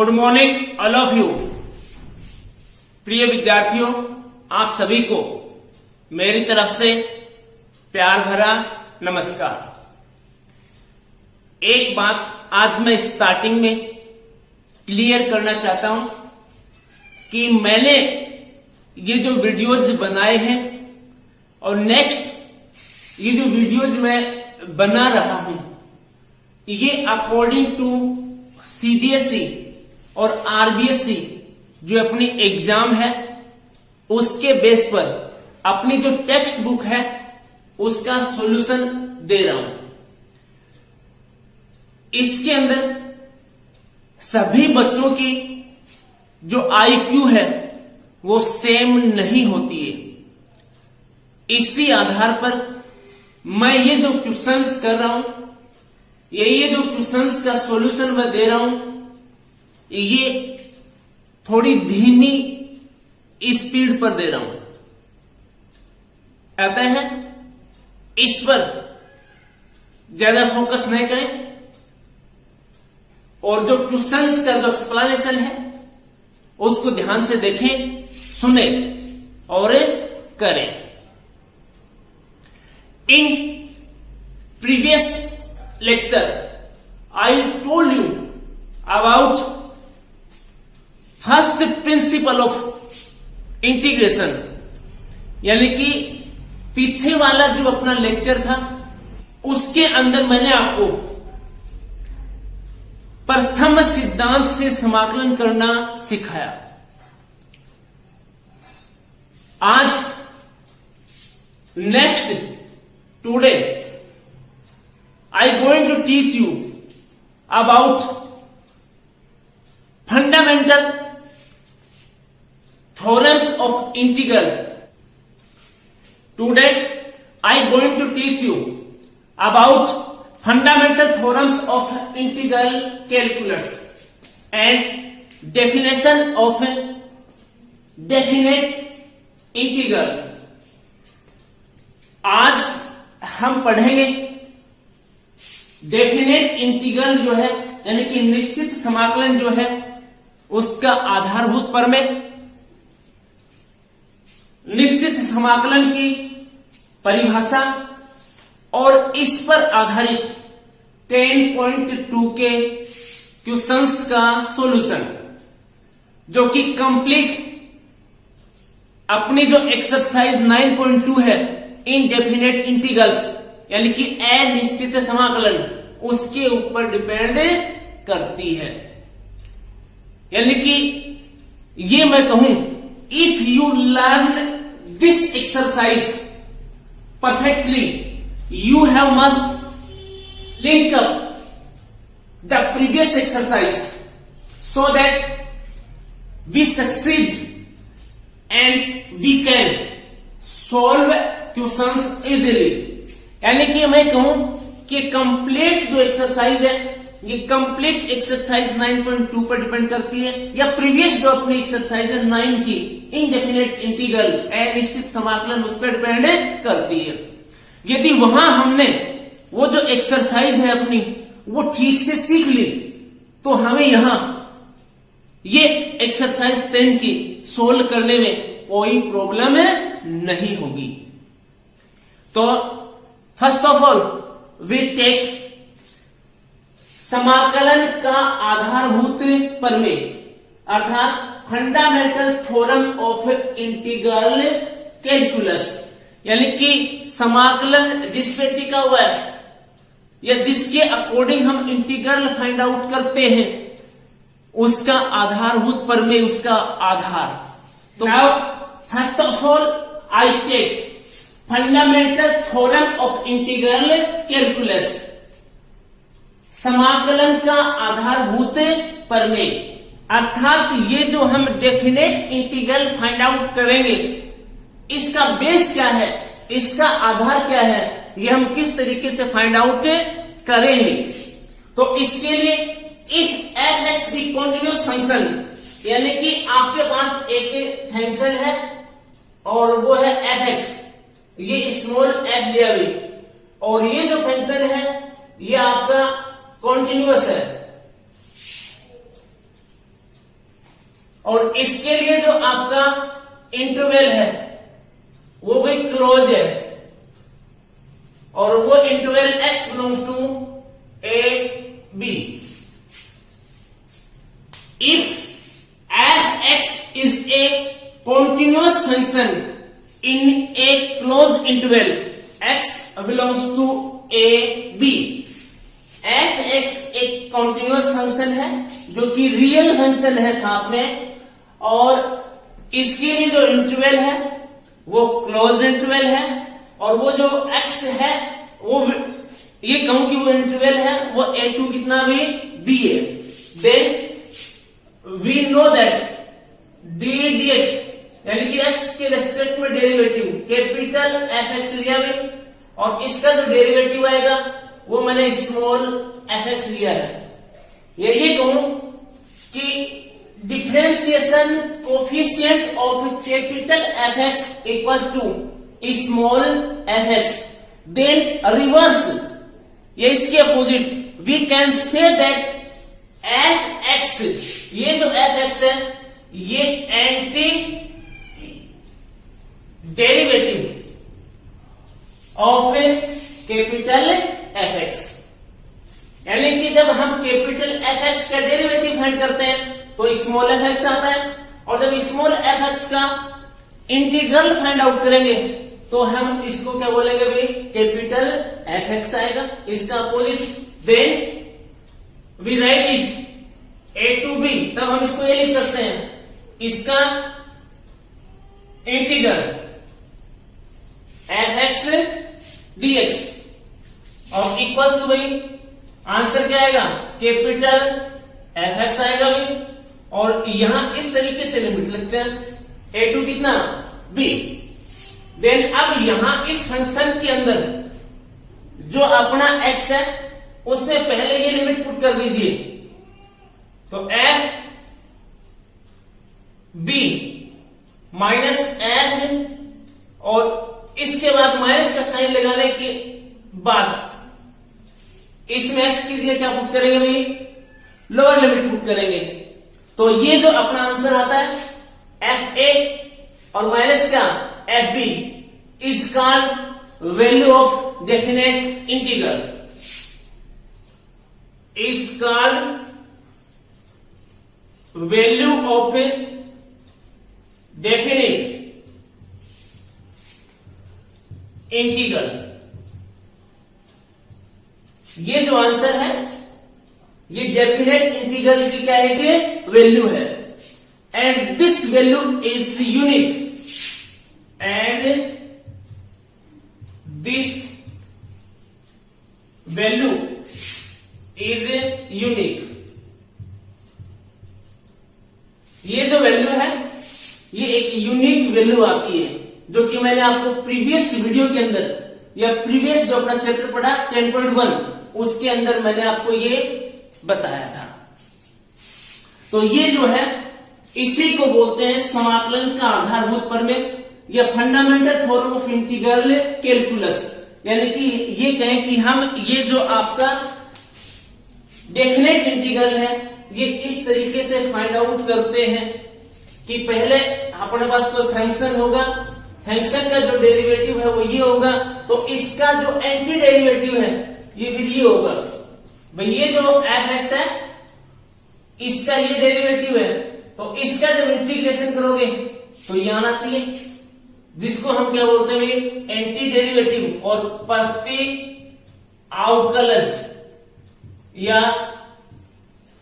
Good morning all of you. प्रिय विद्यार्थियों, आप सभी को मेरी तरफ से प्यार भरा नमस्कार। एक बात आज मैं स्टार्टिंग में क्लियर करना चाहता हूं कि मैंने ये जो वीडियोज बनाए हैं और नेक्स्ट ये जो वीडियोज मैं बना रहा हूं, ये अकॉर्डिंग टू सीबीएसई और आरबीएसई जो अपनी एग्जाम है उसके बेस पर अपनी जो टेक्स्ट बुक है उसका सॉल्यूशन दे रहा हूं। इसके अंदर सभी बच्चों की जो आईक्यू है वो सेम नहीं होती है। इसी आधार पर मैं ये जो क्वेश्चंस कर रहा हूं, ये जो क्वेश्चंस का सॉल्यूशन मैं दे रहा हूं, ये थोड़ी धीमी स्पीड पर दे रहा हूं। अतः है इस पर ज्यादा फोकस नहीं करें और जो क्वेश्चंस का जो एक्सप्लेनेशन है उसको ध्यान से देखें, सुने और करें। In previous lecture I told you about first principle of integration, यानी कि पीछे वाला जो अपना लेक्चर था उसके अंदर मैंने आपको प्रथम सिद्धांत से समाकलन करना सिखाया। आज next today I going to teach you about fundamental theorems of integral. Today I going to teach you about fundamental theorems of integral calculus and definition of a definite integral। आज हम पढ़ेंगे डेफिनेट इंटीग्रल जो है, यानी कि निश्चित समाकलन जो है उसका आधारभूत प्रमेय, निश्चित समाकलन की परिभाषा और इस पर आधारित 10.2 के क्वेश्चंस का सॉल्यूशन, जो कि कंप्लीट अपनी जो एक्सरसाइज 9.2 है इनडेफिनेट इंटीग्रल्स, यानी कि अनिश्चित समाकलन, उसके ऊपर डिपेंड करती है। यानी कि ये मैं कहूं, if you learn this exercise perfectly, you have must link up the previous exercise so that we succeed and we can solve questions easily। यानी कि मैं कहूं कि कंप्लीट जो एक्सरसाइज है ये कंप्लीट एक्सरसाइज 9.2 पर डिपेंड करती है, या प्रीवियस जो अपनी एक्सरसाइज है 9 की इनडेफिनेट इंटीग्रल अनिश्चित समाकलन उस पर डिपेंड करती है। यदि वहां हमने वो जो एक्सरसाइज है अपनी वो ठीक से सीख ली तो हमें यहां ये एक्सरसाइज 10 की सोल्व करने में कोई प्रॉब्लम नहीं होगी। तो first of all we take समाकलन का आधारभूत प्रमेय, अर्थात fundamental theorem of integral calculus, यानी कि समाकलन जिस पे टिका हुआ है या जिसके अकॉर्डिंग हम इंटीग्रल फाइंड आउट करते हैं उसका आधारभूत प्रमेय, उसका आधार। तो now first of all I take fundamental theorem of integral calculus, समाकलन का आधारभूत प्रमेय, अर्थात ये जो हम डेफिनेट इंटीग्रल फाइंड आउट करेंगे इसका बेस क्या है, इसका आधार क्या है, ये हम किस तरीके से फाइंड आउट करेंगे। तो इसके लिए if F x the continuous function, यानी कि आपके पास एक फंक्शन है और वो है एफ एक्स, ये स्मॉल एफ लिया हुई, और ये जो फंक्शन है ये आपका कॉन्टिन्यूअस है। और इसके लिए जो आपका इंटरवल है वो भी क्लोज है, और वो interval x belongs to a b। इफ f(x) is a continuous function in a closed interval x belongs to a b। f(x) एक कॉन्टिन्यूअस फंक्शन है जो कि रियल फंक्शन है साथ में, और इसके लिए जो इंटरवल है वो क्लोज इंटरवल है, और वो जो x है वो ये कहूं कि वो इंटरवल है वो a2 कितना भी b है। Then we know that d dx यानी कि x के रेस्पेक्ट में डेरिवेटिव कैपिटल f(x) लिया भी, और इसका जो डेरिवेटिव आएगा वो मैंने स्मॉल f(x) लिया है। ये कहूं कि differentiation coefficient of capital f(x) equals to small f(x), then reverse ये इसके opposite we can say that f(x), ये जो f(x) है ये anti derivative of capital f(x), यानी कि जब हम कैपिटल f(x) का डेरिवेटिव फाइंड करते हैं तो स्मॉल f(x) आता है, और जब स्मॉल f(x) का इंटीग्रल फाइंड आउट करेंगे तो हम इसको क्या बोलेंगे भाई, कैपिटल f(x) आएगा, इसका अपोजिट। Then we write it a to b, तब हम इसको ये लिख सकते हैं, इसका इंटीग्रल f(x) dx, और इक्वल टू भाई आंसर क्या आएगा, कैपिटल f(x) आएगा भाई, और यहां इस तरीके से लिमिट लिखते हैं a2 कितना b। देन अब यहां इस फंक्शन के अंदर जो अपना x है उसमें पहले ये लिमिट पुट कर दीजिए, तो f b माइनस f, और इसके बाद माइनस का साइन लगाने के बाद इसमें x की जगह क्या पुट करेंगे भाई, लोअर लिमिट पुट करेंगे, तो ये जो अपना आंसर आता है f(a) और माइनस क्या f(b) is called value of definite integral, is called value of definite integral. ये जो आंसर है ये डेफिनेट इंटीग्रल की क्या है कि वैल्यू है, and this value is unique, and this value is unique. ये जो वैल्यू है ये एक यूनिक वैल्यू आती है, जो कि मैंने आपको प्रीवियस वीडियो के अंदर या प्रीवियस जो अपना चैप्टर पढ़ा 10.1 उसके अंदर मैंने आपको ये बताया था। तो ये जो है इसी को बोलते हैं समाकलन का आधारभूत प्रमेय या fundamental theorem of integral calculus, यानी कि ये कहें कि हम ये जो आपका डेफिनेट इंटीग्रल है ये इस तरीके से फाइंड आउट करते हैं कि पहले अपने पास कोई फंक्शन होगा, फंक्शन का जो डेरिवेटिव है वो ये होगा, तो इसका जो एंटी डेरिवेटिव है ये फिर ये होगा। भाई ये जो f(x) है इसका ये डेरिवेटिव है, तो इसका जब इंटीग्रेशन करोगे तो ये आना चाहिए, जिसको हम क्या बोलते हैं एंटी डेरिवेटिव और प्रति अवकलज या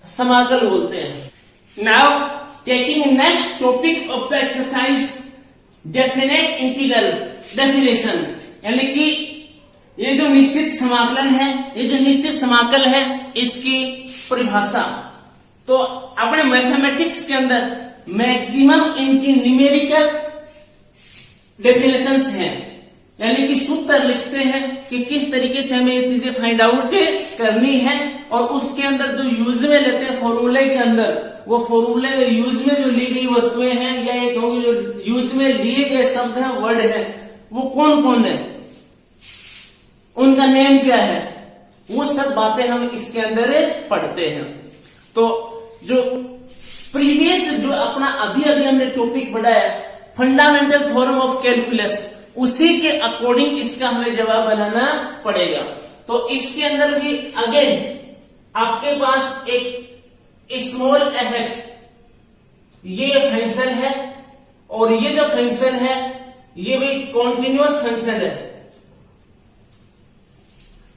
समाकल बोलते हैं। Now taking next topic of the exercise definite integral definition, यानी कि ये जो निश्चित समाकलन है, ये जो निश्चित समाकल है इसकी परिभाषा। तो अपने मैथमेटिक्स के अंदर मैक्सिमम इनकी न्यूमेरिकल डेफिनेशंस हैं, यानी कि सूत्र लिखते हैं कि किस तरीके से हमें ये चीजें फाइंड आउट करनी है, और उसके अंदर जो यूज में लेते हैं फॉर्मूले के अंदर, वो फॉर्मूले में यूज में जो ली गई वस्तुएं हैं या ये कहूंगी जो यूज में लिए गए शब्द हैं, वर्ड है, वो कौन कौन है, उनका नेम क्या है, वो सब बातें हम इसके अंदर पढ़ते हैं। तो जो प्रीवियस जो अपना अभी अभी हमने टॉपिक बढ़ाया फंडामेंटल थ्योरम ऑफ कैलकुलस, उसी के अकॉर्डिंग इसका हमें जवाब बनाना पड़ेगा। तो इसके अंदर भी अगेन आपके पास एक स्मॉल एफ एक्स ये फंक्शन है और ये जो फंक्शन है ये भी कॉन्टिन्यूअस फंक्शन है,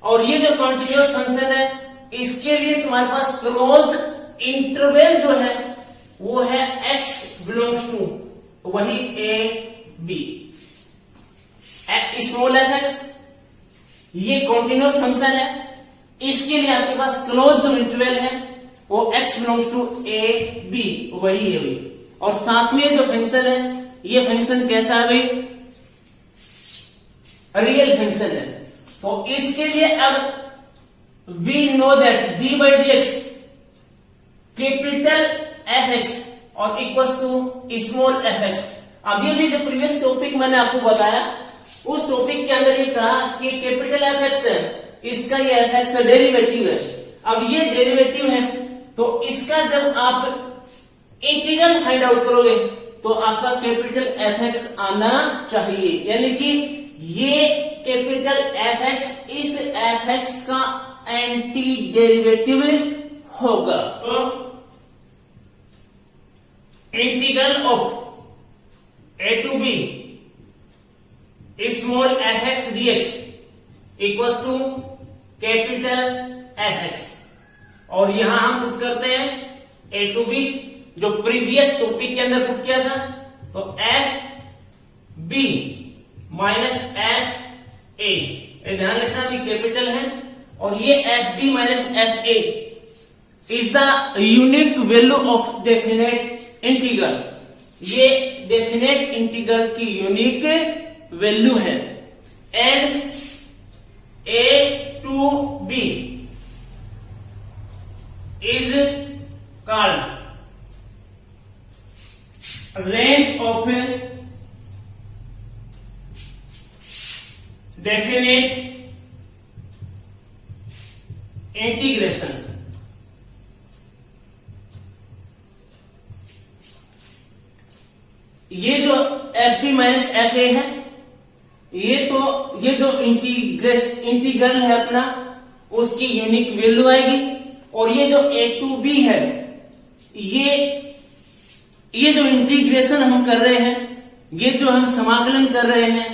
और ये जो कॉन्टिन्यूअस फंक्शन है इसके लिए तुम्हारे पास क्लोज्ड इंटरवल जो है वो है x बिलोंग्स टू वही a b। Small F x ये कॉन्टिन्यूअस फंक्शन है, इसके लिए आपके पास क्लोज्ड इंटरवल है वो x belongs to a b वही है भाई। और साथ में जो फंक्शन है ये फंक्शन कैसा है भाई, रियल फंक्शन है। तो इसके लिए अब we know that d by d x capital F x और equals to small F x. अब ये भी जो प्रीवियस टॉपिक मैंने आपको बताया उस टॉपिक के अंदर ये कहा कि कैपिटल एफ एक्स है, इसका ये एफ एक्स डेरिवेटिव है। अब ये डेरिवेटिव है तो इसका जब आप इंटीग्रल फाइंड आउट करोगे तो आपका कैपिटल एफ एक्स आना चाहिए, यानी कि ये कैपिटल एफ एक्स इस एफ एक्स का एंटी डेरिवेटिव होगा। तो integral of A to B small F X D X equals to capital F x, और यहां हम पुट करते हैं ए टू बी जो प्रीवियस टॉपिक के अंदर पुट किया था। तो F B minus F A, ध्यान रखना भी कैपिटल है, और ये F B minus F A is the unique value of definite integral. ये डेफिनेट इंटीग्रल की यूनिक वैल्यू है। And A to B is called range of definite integration। ये जो F B minus F A है ये जो integral है अपना उसकी यूनिक वैल्यू आएगी, और ये जो ए टू बी है ये जो इंटीग्रेशन हम कर रहे हैं, ये जो हम समाकलन कर रहे हैं,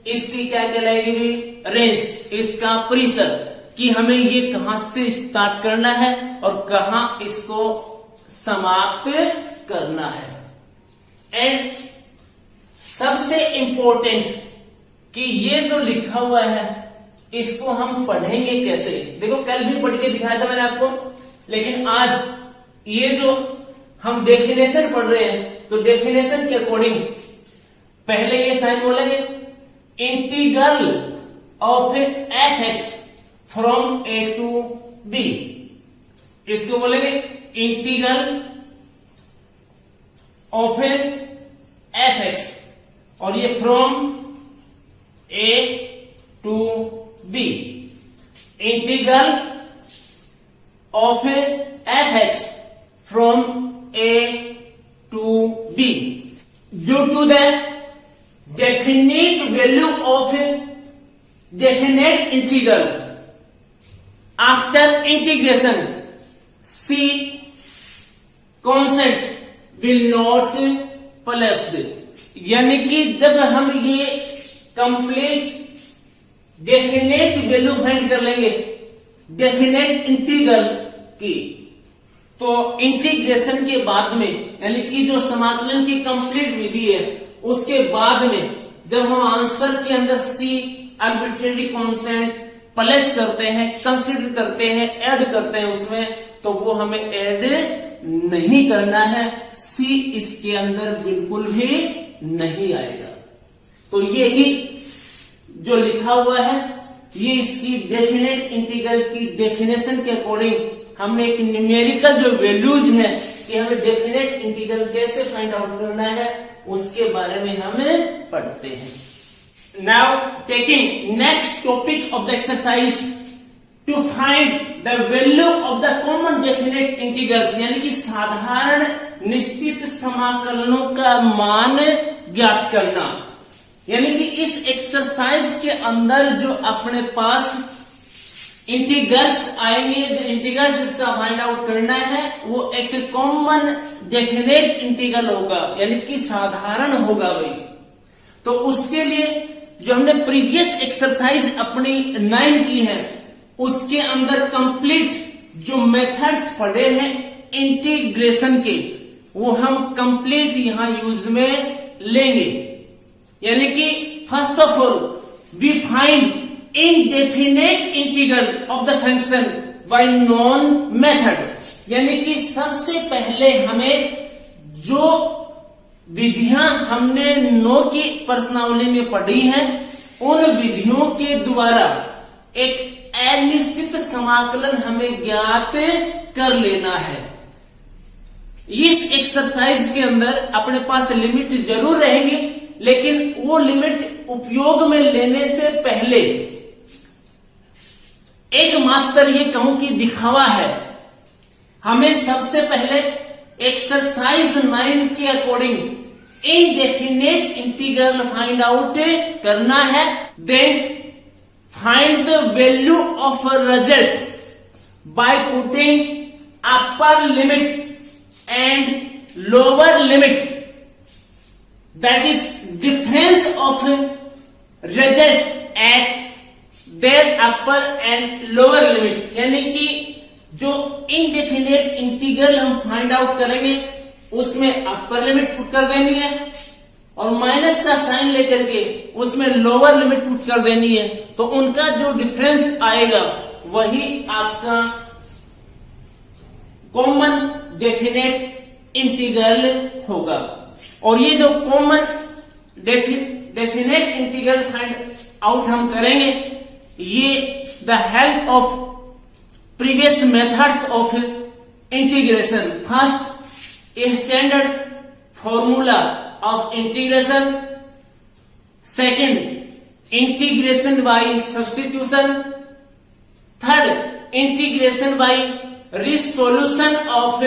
इसकी क्या कहलाएगी रेंज, इसका परिसर कि हमें ये कहां से स्टार्ट करना है और कहां इसको समाप्त करना है। एंड सबसे इंपॉर्टेंट कि ये जो लिखा हुआ है इसको हम पढ़ेंगे कैसे। देखो कल भी पढ़ के दिखाया था मैंने आपको, लेकिन आज ये जो हम डेफिनेशन पढ़ रहे हैं तो डेफिनेशन के अकॉर्डिंग पहले ये साइन बोलेंगे integral of F X from A to B, इसको बोलेंगे इंटीग्रल ऑफ एफ एक्स, और ये from A to B integral of F X from A to B due to the definite value of a definite integral after integration C constant will not placed। यानी कि जब हम ये complete definite value find कर लेंगे definite integral की, तो integration के बाद में यानी कि जो समाकलन की कंप्लीट विधि है उसके बाद में जब हम आंसर के अंदर सी आर्बिट्रेरी कांस्टेंट प्लेस करते हैं, कंसीडर करते हैं, ऐड करते हैं उसमें, तो वो हमें ऐड नहीं करना है, सी इसके अंदर बिल्कुल भी नहीं आएगा। तो यही जो लिखा हुआ है ये इसकी डेफिनेट इंटीग्रल की डेफिनेशन के अकॉर्डिंग हमने एक न्यूमेरिकल जो वैल्यूज है कि हमें डेफिनेट इंटीग्रल कैसे फाइंड आउट करना है उसके बारे में हम पढ़ते हैं। Now taking next topic of the exercise to find the value of the common definite integrals, यानी कि साधारण निश्चित समाकलनों का मान ज्ञात करना। यानी कि इस एक्सरसाइज के अंदर जो अपने पास इंटीग्रल्स आएंगे, जो इंटीग्रल्स इसका फाइंड आउट करना है वो एक कॉमन डेफिनेट इंटीग्रल होगा, यानी कि साधारण होगा भाई। तो उसके लिए जो हमने प्रीवियस एक्सरसाइज अपनी 9 की है उसके अंदर कंप्लीट जो मेथड्स पढ़े हैं इंटीग्रेशन के वो हम कंप्लीट यहां यूज में लेंगे। यानी कि first of all we find indefinite integral of the function by known method. यानी कि सबसे पहले हमें जो विधियां हमने 9 की प्रश्नावली में पढ़ी हैं उन विधियों के द्वारा एक अनिश्चित समाकलन हमें ज्ञात कर लेना है। इस एक्सरसाइज के अंदर अपने पास लिमिट जरूर रहेंगी, लेकिन वो लिमिट उपयोग में लेने से पहले एक मात्र ये कहूं कि दिखावा है। हमें सबसे पहले एक्सरसाइज 9 के according indefinite integral find out करना है। Then find the value of result by putting upper limit and lower limit, that is difference of result at their upper and lower limit. यानी कि जो इनडेफिनेट इंटीग्रल हम find out करेंगे उसमें अपर limit put कर देनी है और माइनस का साइन लेकर के उसमें लोअर लिमिट पुट कर देनी है। तो उनका जो डिफरेंस आएगा वही आपका कॉमन डेफिनेट इंटीग्रल होगा। और ये जो common definite integral find out हम करेंगे ये the help of previous methods of integration. First, a standard formula of integration. Second, integration by substitution. Third, integration by resolution of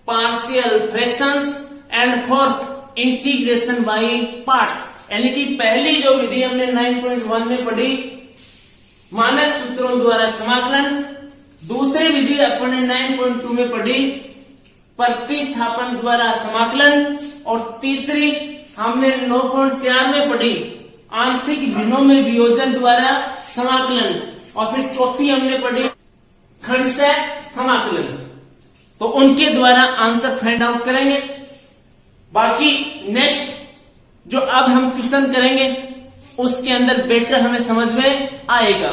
partial fractions. And fourth, integration by parts. यानी कि पहली जो विधि हमने 9.1 में पढ़ी मानक सूत्रों द्वारा समाकलन, दूसरी विधि अपने 9.2 में पढ़ी प्रतिस्थापन द्वारा समाकलन, और तीसरी हमने 9.4 में पढ़ी आंशिक भिन्नों में वियोजन द्वारा समाकलन, और फिर चौथी हमने पढ़ी खंडशः समाकलन। तो उनके द्वारा आंसर फाइंड आउट करेंगे। बाकी नेक्स्ट जो अब हम क्वेश्चन करेंगे उसके अंदर बेटर हमें समझ में आएगा।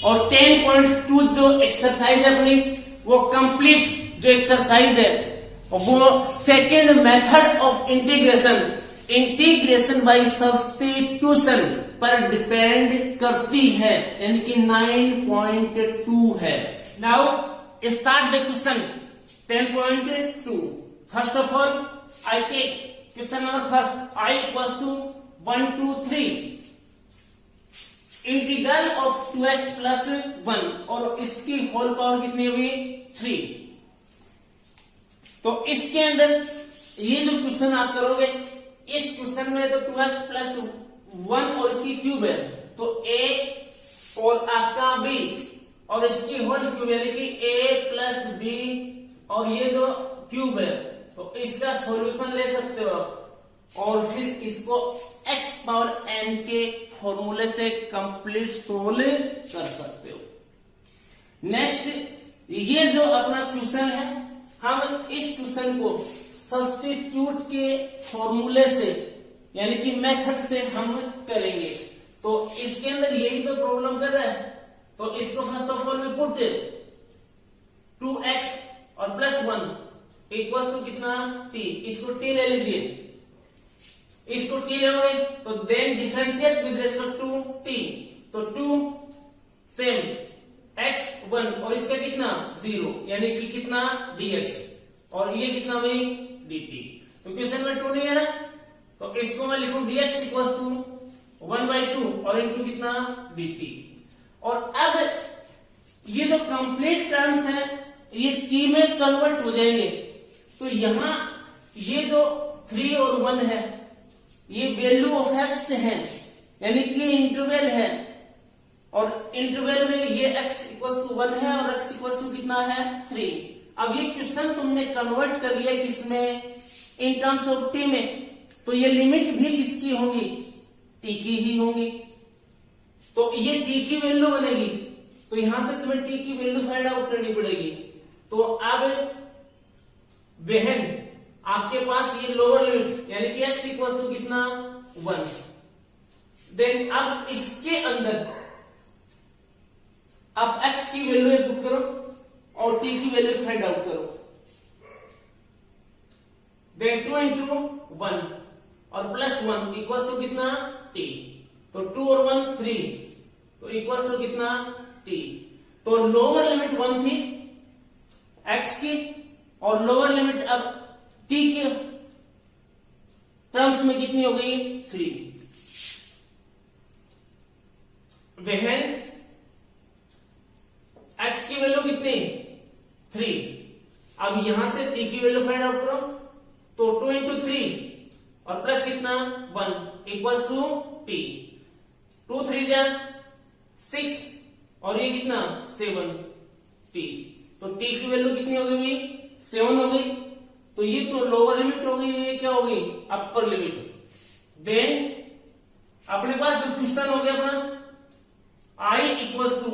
और 10.2 जो एक्सरसाइज है अपनी वो कंप्लीट जो एक्सरसाइज है वो second method of integration by substitution पर डिपेंड करती है, यानी कि 9.2 है। Now start the question 10.2। First of all I take question number first, I equals to 1 2 3 integral of 2x plus 1 और इसकी होल पावर कितनी हुई 3। तो इसके अंदर ये जो क्वेश्चन आप करोगे इस क्वेश्चन में तो 2x प्लस 1 और इसकी क्यूब है तो a और आपका b और इसकी होल क्यूब यानी कि a प्लस b और ये जो क्यूब है तो इसका सॉल्यूशन ले सकते हो और फिर इसको x पावर n के फॉर्मूले से कंप्लीट सोल्व कर सकते हो। नेक्स्ट ये जो अपना क्वेश्चन है हम इस क्वेश्चन को सब्स्टिट्यूट के फॉर्मूले से यानी कि मेथड से हम करेंगे। तो इसके अंदर यही तो प्रॉब्लम कर रहा है तो इसको first of all we put 2x और प्लस 1 इक्वल्स टू कितना t, इसको t ले लीजिए, इसको t लोगे तो then differentiate with respect to t, तो 2 सेम x 1 और इसका कितना 0 यानी कि कितना dx और ये कितना हुई dt। तो क्वेश्चन में 2 नहीं है ना तो इसको मैं लिखूं dx इक्वल्स टू 1/2 और इनटू कितना dt। और अब ये जो कंप्लीट टर्म्स है ये t में कन्वर्ट हो जाएंगे तो यहां ये जो 3 और 1 है ये वैल्यू ऑफ एक्स है, यानी कि ये इंटरवल है, और इंटरवल में ये x इक्वल टू 1 है और x इक्वल टू कितना है 3। अब ये क्वेश्चन तुमने कन्वर्ट कर लिया किसमें, इन टर्म्स ऑफ t में, तो ये लिमिट भी किसकी होगी, t की ही होगी। तो ये t की वैल्यू बनेगी, तो यहां से तुम्हें t की वैल्यू फाइंड आउट करनी पड़ेगी। तो अब बहन आपके पास ये लोअर लिमिट यानी कि x इक्वल टू कितना 1, देन अब इसके अंदर अब x की वैल्यू पुट करो और t की वैल्यू फाइंड आउट करो। देन 2 इंटू 1 और प्लस 1 इक्वल टू कितना t, तो 2 और 1 3, तो इक्वल टू कितना t। तो लोअर लिमिट 1 थी x की और लोअर लिमिट अब t के टर्म्स में कितनी हो गई 3। बहन x की वैल्यू कितनी 3। अब यहां से t की वैल्यू फाइंड आउट करो, तो 2 इंटू 3 और प्लस कितना 1 इक्वल्स टू t। 2 3 जा 6 और ये कितना 7 t, तो t की वैल्यू कितनी हो गई 7 हो गई। तो ये तो लोअर लिमिट हो गई, ये क्या हो गई अपर लिमिट। देन अपने पास जो क्वेश्चन हो गया अपना i equals to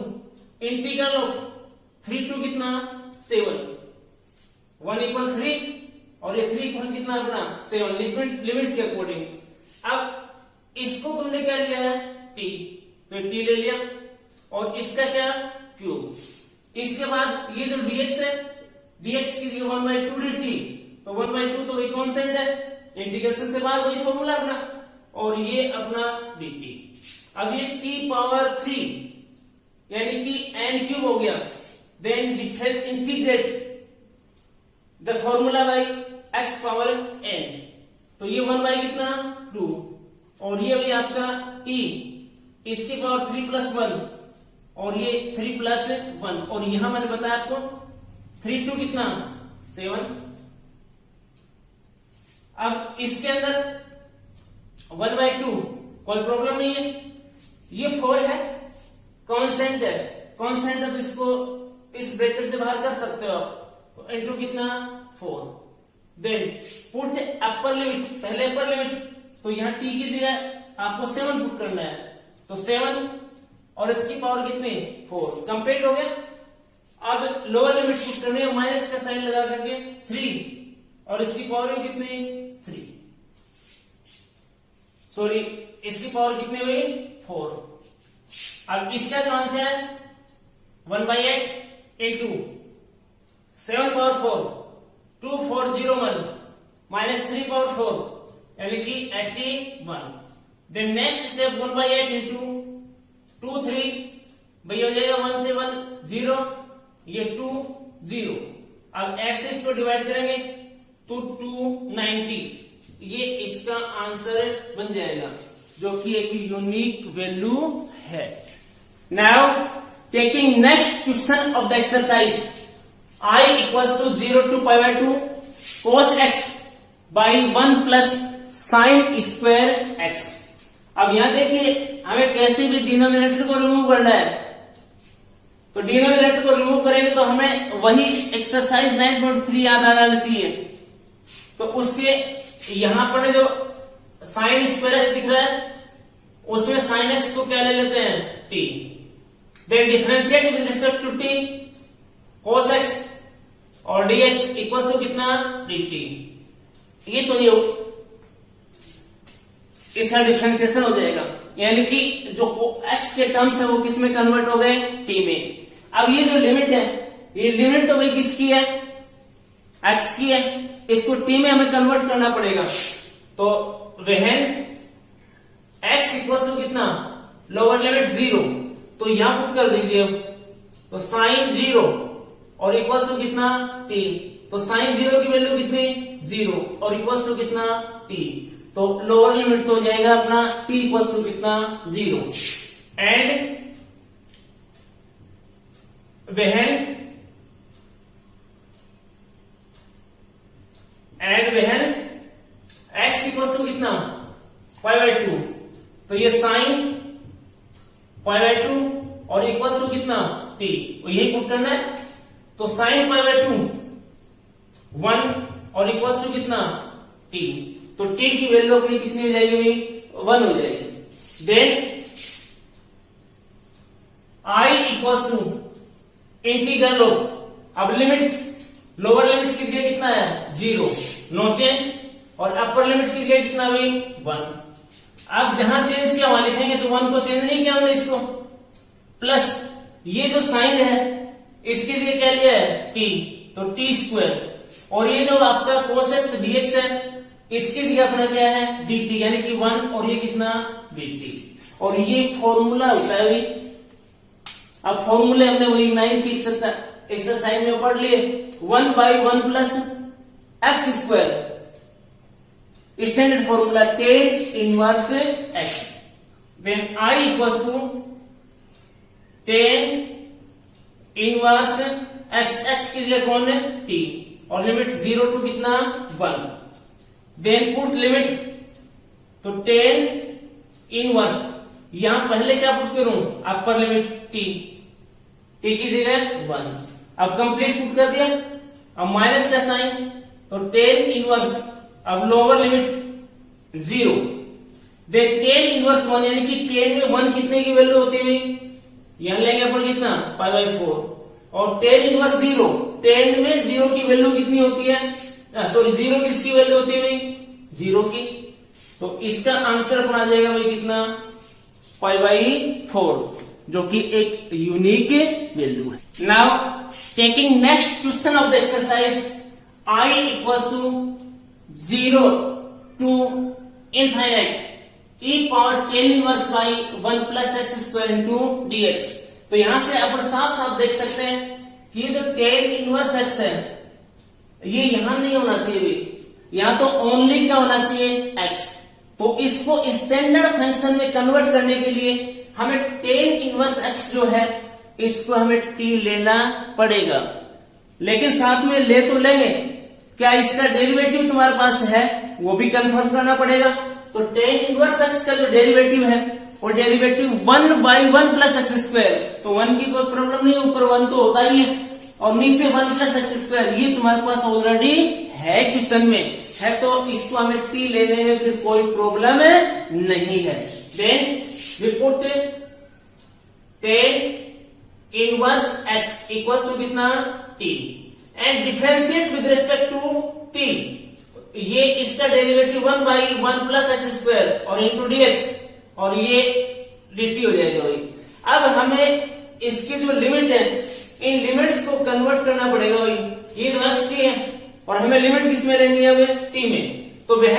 integral of 3 to कितना 7, 1 इक्वल 3 और ये 3 इक्वल कितना अपना 7 लिमिट के अकॉर्डिंग। अब इसको तुमने क्या लिया है t, तो t ले लिया और इसका क्या क्यूब। इसके बाद ये जो dx है, dx की 1/2 dt, तो 1/2 तो वही कांस्टेंट है, इंटीग्रेशन से बाद वही फॉर्मूला अपना, और ये अपना dt। अब ये t पावर 3 यानी कि n क्यूब हो गया। Then integrate the formula by x power n, तो ये 1/कितना 2 और ये भी आपका t, इसकी पावर 3 प्लस 1 और ये 3 प्लस 1, और यहां मैंने बताया आपको 3 टू कितना 7। अब इसके अंदर 1/2 कोई प्रॉब्लम नहीं है, ये 4 है कांस्टेंट है, कांस्टेंट है तो इसको इस ब्रैकेट से बाहर कर सकते हो आप, तो इनटू कितना 4। देन पुट अपर लिमिट, पहले अपर लिमिट, तो यहां t की जगह आपको 7 पुट करना है, तो 7 और इसकी पावर कितनी 4 कंप्लीट हो गया। अब लोअर लिमिट पुट करनी है, माइनस का साइन लगा करके 3 और इसकी पावर भी कितनी 3, सॉरी इसकी पावर कितनी हुई 4। अब इसका जो आंसर है 1/8 इंटू 7 पावर 4 2401 माइनस 3 पावर 4 यानी कि 81। देन नेक्स्ट स्टेप 1/8 इंटू 2 3 भैया हो जाएगा 1 से 1 0, ये 2 0। अब 8 से इसको डिवाइड करेंगे तो 290, ये इसका आंसर बन जाएगा जो कि एक यूनिक वैल्यू है। Now taking next question of the exercise I equals to 0 to π/2 cos x by 1 plus sine square x। अब यहां देखिए हमें कैसे भी डिनोमिनेटर को रिमूव करना है, तो डिनोमिनेटर को रिमूव करेंगे तो हमें वही एक्सरसाइज 9.3 याद आ जाना चाहिए। तो उसके यहां पर जो साइन स्क्वायर एक्स दिख रहा है उसमें साइन एक्स को क्या ले लेते हैं t, then differentiate with respect to t cos x और dx इक्वल टू कितना dt। ये तो ये इसका डिफरेंशिएशन हो जाएगा, यानी कि जो x के टर्म्स है वो किस में कन्वर्ट हो गए t में। अब ये जो लिमिट है, ये लिमिट तो भाई किसकी है x की है, इसको t में हमें कन्वर्ट करना पड़ेगा। तो वहन x इक्वल टू कितना लोअर लिमिट 0, तो यहां पुट कर दीजिए, तो साइन 0 और इक्वल टू कितना t, तो साइन 0 की वैल्यू कितनी 0 और इक्वल टू कितना t, तो लोअर लिमिट तो हो जाएगा अपना t इक्वल टू कितना 0 एंड वहन तो ये साइन पाई बाय 2 और इक्वल टू कितना t, यही पुट करना है। तो साइन पाई बाय 2 1 और इक्वल टू कितना t, तो t की वैल्यू अपनी कितनी हो जाएगी भाई 1 हो जाएगी। Then I equal to integral of, अब लिमिट लोअर लिमिट की जगह कितना है 0, नो चेंज, और अपर लिमिट की जगह कितना हुई 1। अब जहां चेंज किया वहां लिखेंगे तो 1 को चेंज नहीं किया हमने इसको, प्लस ये जो साइन है इसके लिए क्या लिया है t, तो t स्क्वायर, और ये जो आपका cos x dx है इसकी जगह अपना क्या है dt, यानी कि 1, और ये कितना dt, और ये फॉर्मूला होता है भाई। अब फॉर्मूले हमने वही 9 की एक्सरसाइज में पढ़ लिए, 1/1 plus X square, standard formula tan inverse x, then I equal to tan inverse x, x की जगह कौन है t, और लिमिट 0 टू कितना 1, देन पुट लिमिट, तो tan इनवर्स, यहां पहले क्या पुट करूं अपर लिमिट t की जगह 1, अब कंप्लीट पुट कर दिया, अब माइनस का साइन, तो tan इनवर्स, अब lower limit 0, then tan inverse 1, यानी कि tan में 1 कितने की वैल्यू होती है, यहां लेंगे अपन कितना पाई बाय 4, और tan इनवर्स 0, tan में 0 की वैल्यू कितनी होती है, सॉरी 0 किसकी वैल्यू होती है भाई 0 की, तो इसका आंसर अपना आ जाएगा भाई कितना पाई बाय 4, जो कि एक यूनिक वैल्यू है। Now taking next question of the exercise, I equal to 0 to infinite e power tan inverse by 1 plus X square into dx। तो यहां से अपन साफ साफ देख सकते हैं कि जो tan इनवर्स x है ये यहां नहीं होना चाहिए, यहां तो ओनली क्या होना चाहिए x। तो इसको स्टैंडर्ड फंक्शन में कन्वर्ट करने के लिए हमें tan इनवर्स x जो है इसको हमें t लेना पड़ेगा, लेकिन साथ में ले तो लेंगे, क्या इसका डेरिवेटिव तुम्हारे पास है वो भी कंफर्म करना पड़ेगा। तो tan इनवर्स x का जो डेरिवेटिव है वो डेरिवेटिव 1/1 प्लस एक्स स्क्वायर, तो 1 की कोई प्रॉब्लम नहीं, ऊपर 1 तो होता ही है, और नीचे 1 प्लस एक्स स्क्वायर, ये तुम्हारे पास ऑलरेडी है क्वेश्चन में है, तो इसको हमें t लेने में फिर कोई प्रॉब्लम नहीं है। Then we put tan inverse x equals to कितना t, and differentiate with respect to t, ये इसका डेरिवेटिव 1/1 प्लस एक्स स्क्वायर और इंटू dx, और ये dt हो जाएगा भाई। अब हमें इसकी जो लिमिट है इन लिमिट्स को कन्वर्ट करना पड़ेगा भाई, ये जो x की है और हमें लिमिट किस में लेनी है t में, तो वह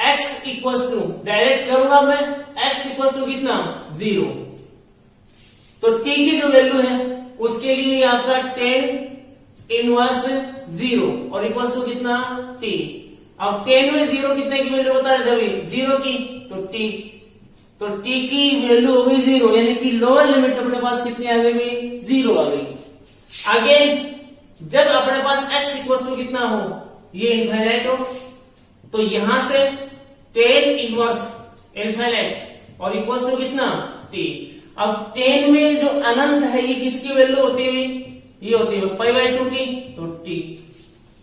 x इक्वल टू, डायरेक्ट करूंगा मैं, x इक्वल टू कितना 0, तो t की जो वैल्यू है उसके लिए आपका tan इनवर्स 0 और इक्वल टू कितना t। अब tan में 0 कितने की वैल्यू बता रहे थे 0 की, तो t की वैल्यू हो गई 0, यानी कि लोअर लिमिट अपने पास कितनी आ गई 0 आ गई। अगेन जब अपने पास x इक्वल टू कितना हो, ये इनफाइनाइट हो, तो यहां से tan इनवर्स इनफाइनाइट और इक्वल टू कितना t। अब tan में जो अनंत है ये किसकी वैल्यू होती है, ये होती है पाई बाय 2 की, तो t।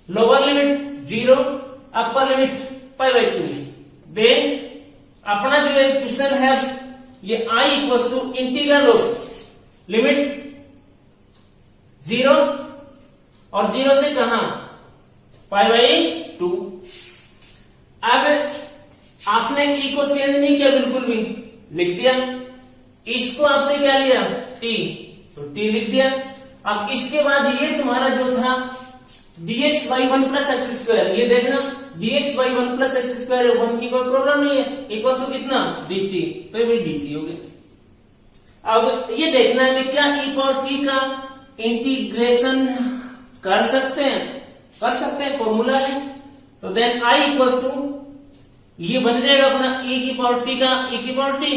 Lower limit 0, upper limit pi by 2। Then अपना जो क्वेश्चन है ये I equal to integral of limit 0 और 0 से कहा पाई बाय 2। अब आपने e को चेंज नहीं किया, बिल्कुल भी लिख दिया, इसको आपने क्या लिया t, तो t लिख दिया। अब इसके बाद ये तुम्हारा जो था dx by 1 plus X square, ये देखना dx by 1 plus X square 1 की कोई प्रॉब्लम नहीं है, इक्वल टू कितना dt, तो ये dt हो गया। अब ये देखना है कि क्या e पावर t का इंटीग्रेशन कर सकते हैं, फॉर्मूला है, तो देन I इक्वल टू ये बन जाएगा अपना e की पावर t का e की पावर t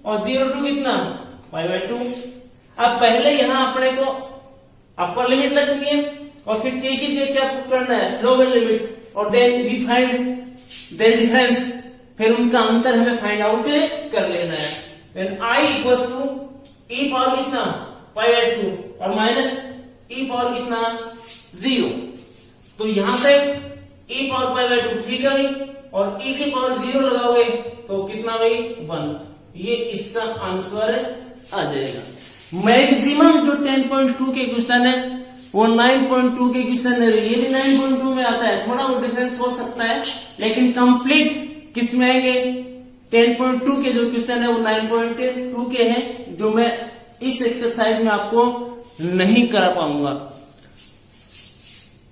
और 0 टू कितना पाई बाय 2। अब पहले यहां अपने को अपर लिमिट लगनी है और फिर t की जगह क्या करना है लोअर लिमिट, और देन डिफाइंड, देन डिफरेंस, फिर उनका अंतर हमें फाइंड आउट कर लेना है। Then I equals to e power कितना π/2 और माइनस e पावर कितना 0। तो यहां से e पावर π/2 ठीक है भाई, और e की पावर 0 लगाओगे तो कितना भाई 1। ये इसका आंसर आ जाएगा। मैक्सिमम जो 10.2 के क्वेश्चन है वो 9.2 के क्वेश्चन है, ये भी 9.2 में आता है, थोड़ा वो डिफरेंस हो सकता है, लेकिन कंप्लीट किस में आएंगे 10.2 के जो क्वेश्चन है वो 9.2 के हैं, जो मैं इस एक्सरसाइज में आपको नहीं करा पाऊंगा,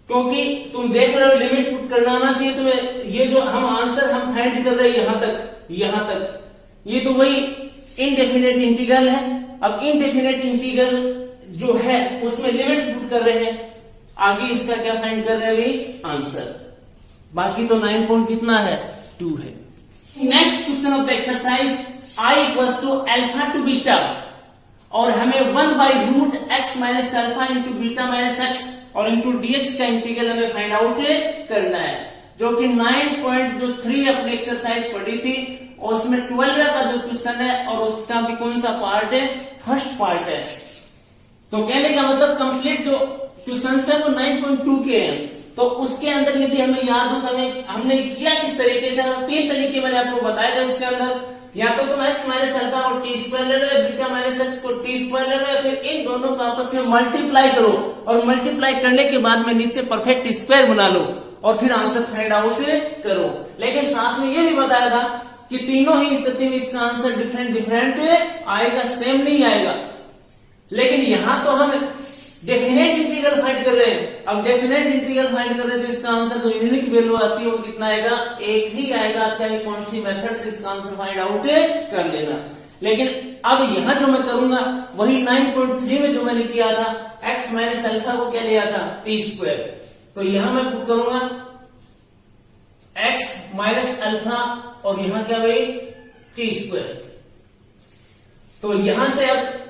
क्योंकि तुम देख रहे हो लिमिट पुट करना आना चाहिए तुम्हें। ये जो हम आंसर हम फाइंड कर रहे हैं यहां तक ये तो वही इनडेफिनेट इंटीग्रल है। अब इनडेफिनेट इंटीग्रल जो है उसमें लिमिट्स पुट कर रहे हैं, आगे इसका क्या फाइंड कर रहे हैं भाई आंसर। बाकी तो 9 पॉइंट कितना है 2 है। Next question of the exercise I equals to alpha to beta, और हमें 1/√x minus alpha into beta minus x और इंटू dx का इंटीग्रल हमें फाइंड आउट करना है, जो कि 9.3 अपने एक्सरसाइज पढ़ी थी, और उसमें 12 का जो क्वेश्चन है और उसका भी कौन सा पार्ट है, फर्स्ट पार्ट है। तो कहने का मतलब कंप्लीट जो क्वेश्चन है वो 9.2 के हैं। तो उसके अंदर यदि हमें याद हो तो हमने किया किस तरीके से, 3 तरीके मैंने आपको बताया था उसके अंदर, या तो तुम x माइनस अल्फा और टी स्क्वायर ले लो, या बीटा माइनस एक्स को टी स्क्वायर ले लो, या फिर इन दोनों को आपस में मल्टीप्लाई करो, और मल्टीप्लाई करने के बाद में नीचे परफेक्ट स्क्वायर बना लो और फिर आंसर फाइंड आउट करो। लेकिन साथ में ये भी बताया था कि तीनों ही स्थिति में इसका आंसर डिफरेंट आएगा, सेम नहीं आएगा। लेकिन यहां तो हम डेफिनेट इंटीग्रल फाइंड कर रहे हैं। अब डेफिनेट इंटीग्रल फाइंड कर रहे हैं तो इसका आंसर जो यूनिक वैल्यू आती है वो कितना आएगा, एक ही आएगा, चाहे कौन सी मेथड से इसका आंसर फाइंड आउट कर लेना। लेकिन अब यहां जो मैं करूंगा वही 9.3 में जो मैंने किया था, x माइनस अल्फा को क्या लिया था टी स्क्वायर, तो यहां मैं पुट करूंगा x माइनस अल्फा और यहां क्या भाई टी स्क्वायर। तो यहां से अब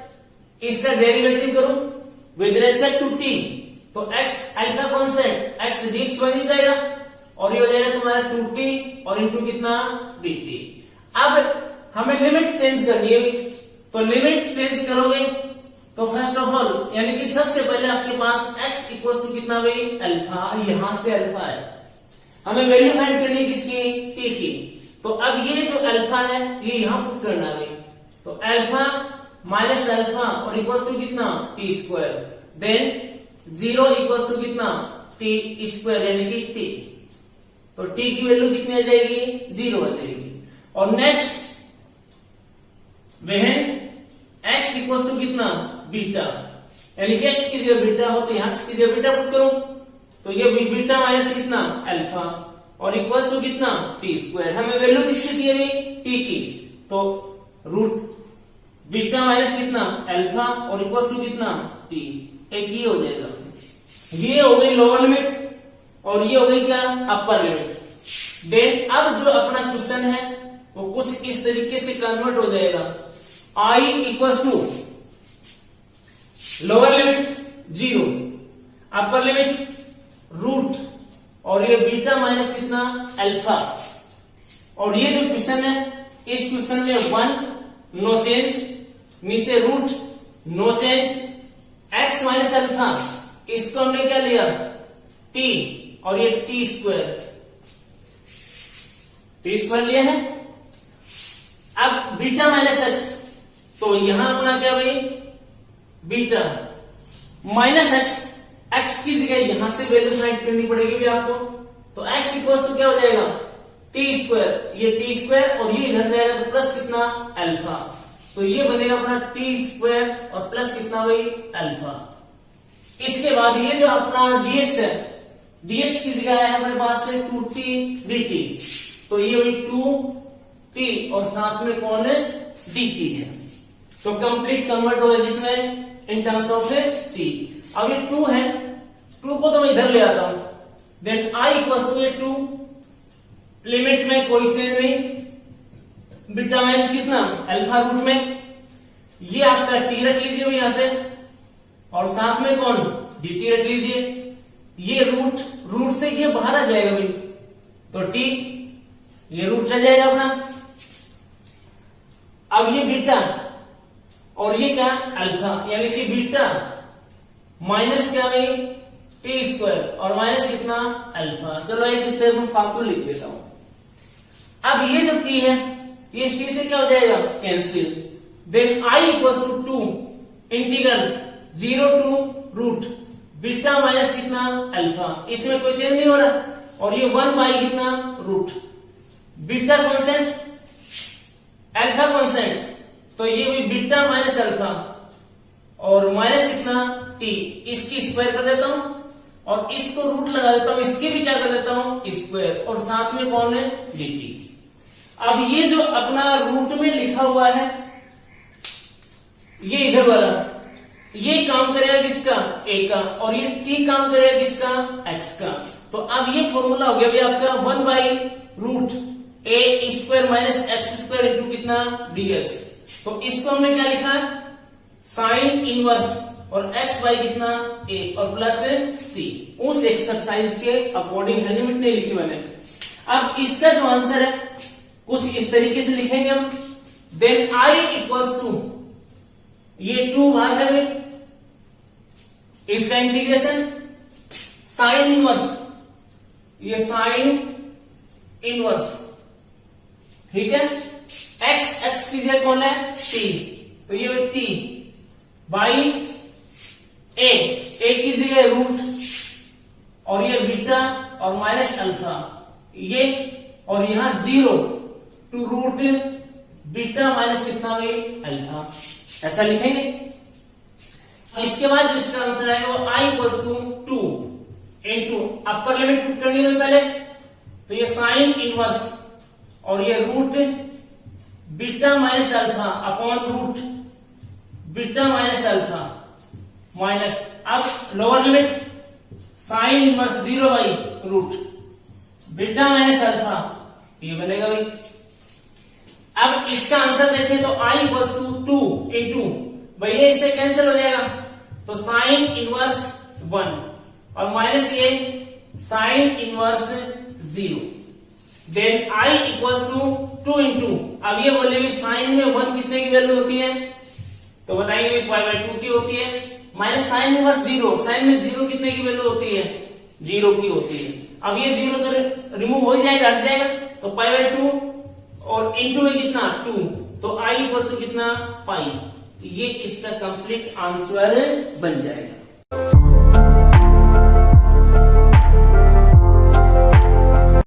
इसका डेरिवेटिव करूं विद रेस्पेक्ट टू t, तो x alpha constant x dx बन ही जाएगा, और ये हो जाएगा तुम्हारा 2t और इंटू कितना dt। अब हमें लिमिट चेंज करनी है, तो लिमिट चेंज करोगे तो फर्स्ट ऑफ ऑल यानी कि सबसे पहले आपके पास x इक्वल टू कितना भाई अल्फा, यहां से अल्फा है, हमें वैल्यू फाइंड करनी है किसकी t की। तो अब ये जो अल्फा है ये यहां पुट करना है, तो अल्फा माइनस अल्फा और इक्वल्स टू कितना t square, then 0 equals to कितना टी स्क्वायर यानी कि t, तो t की वैल्यू कितनी आ जाएगी 0 आ जाएगी। और नेक्स्ट वह x इक्वल्स टू कितना बीटा, यानी कि x की जगह बीटा हो तो यहां इसकी जगह बीटा पुट करो, तो ये बीटा माइनस कितना अल्फा और इक्वल्स टू कितना टी स्क्वायर। हमें वैल्यू किसकी चाहिए t की, तो रूट बीटा माइनस कितना अल्फा और इक्वल्स टू कितना टी, एक ये हो जाएगा। ये हो गई लोअर लिमिट और ये हो गई क्या अपर लिमिट। देन अब जो अपना क्वेश्चन है वो कुछ इस तरीके से कन्वर्ट हो जाएगा, I equals to lower limit 0, upper limit root और ये बीटा माइनस कितना अल्फा, और ये जो क्वेश्चन है इस क्वेश्चन में 1 नो चेंज, नीचे root no change, x minus alpha इसको हमने क्या लिया t और ये टी स्क्वायर लिया है। अब बीटा माइनस एक्स, तो यहां अपना क्या भाई बीटा माइनस एक्स, एक्स की जगह यहां से वैल्यू फाइंड करनी पड़ेगी भी आपको, तो x इक्वल्स टू क्या हो जाएगा टी स्क्वायर, ये टी स्क्वायर और ये इधर जाएगा तो प्लस कितना अल्फा, तो ये बनेगा अपना टी स्क्वायर और प्लस कितना भाई अल्फा। इसके बाद ये जो अपना dx है, dx की जगह है अपने पास से 2t dt, तो ये भाई 2t और साथ में कौन है dt है, तो कंप्लीट कन्वर्ट हो गया जिसमें इन टर्म्स ऑफ t। अब ये 2 है, 2 को तो मैं इधर ले आता हूं, then I equals to 2, limit में कोई चेंज नहीं, बीटा माइनस कितना अल्फा रूट में, ये आपका t रख लीजिए यहां से और साथ में कौन dt रख लीजिए, ये रूट से ये बाहर आ जाएगा भाई, तो t ये रूट चल जाएगा अपना। अब ये बीटा और ये क्या अल्फा, यानी कि बीटा माइनस क्या भाई टी स्क्वायर और माइनस कितना अल्फा। चलो एक इस तरह से फालतू लिख देता हूं। अब ये जो टी है ये इस टी से क्या हो जाएगा cancel. Then I equal to integral 0 to root beta minus कितना अल्फा, इसमें कोई चेंज नहीं हो रहा, और ये 1 बाई कितना root beta constant alpha constant, तो ये भी बीटा माइनस अल्फा और माइनस कितना टी, इसकी स्क्वायर कर देता हूं और इसको रूट लगा देता हूं, इसके भी क्या कर देता हूं स्क्वायर, और साथ में कौन है dt। अब ये जो अपना रूट में लिखा हुआ है ये इधर वाला, ये काम करेगा किसका a का, और ये t काम करेगा किसका x का। तो अब ये फॉर्मूला हो गया भाई आपका 1 by root a square minus x square into कितना dx। तो इसको हमने क्या लिखा साइन इनवर्स और x बाई कितना a और प्लस c, उस एक्सरसाइज के अकॉर्डिंग है, लिमिट नहीं लिखी मैंने। अब इसका जो आंसर है कुछ इस तरीके से लिखेंगे हम। देन i इक्वल्स टू ये 2 भाग है भाई, इसका इंटीग्रेशन साइन इनवर्स, ये साइन इनवर्स, ठीक है। x की जगह कौन है t, तो ये t बाई a की जगह रूट और ये बीटा और माइनस अल्फा, ये और यहां 0 टू रूट बीटा माइनस कितना भाई अल्फा, ऐसा लिखेंगे। इसके बाद जो इसका आंसर आएगा वो i equals to 2 into upper limit put करनी है पहले, तो ये साइन इनवर्स और ये root beta minus alpha upon root beta minus alpha minus, अब lower limit sine inverse 0 by root beta minus alpha, ये बनेगा भाई। अब इसका आंसर देखें तो i इक्वल्स टू 2 इंटू भैया इससे कैंसिल हो जाएगा, तो साइन इनवर्स 1 और माइनस ये sine inverse 0। Then i equals to 2 into, अब ये बोले भी साइन में 1 कितने की वैल्यू होती है, तो बताएंगे पाई बाई 2 की होती है, माइनस साइन इनवर्स 0, साइन में 0 कितने की वैल्यू होती है 0 की होती है। अब ये 0 तो रिमूव हो जाएगा, हट जाएगा, तो पाई बाई 2 और इंटू में कितना 2, तो i इक्वल्स टू कितना पाई, ये इसका कंप्लीट आंसर बन जाएगा।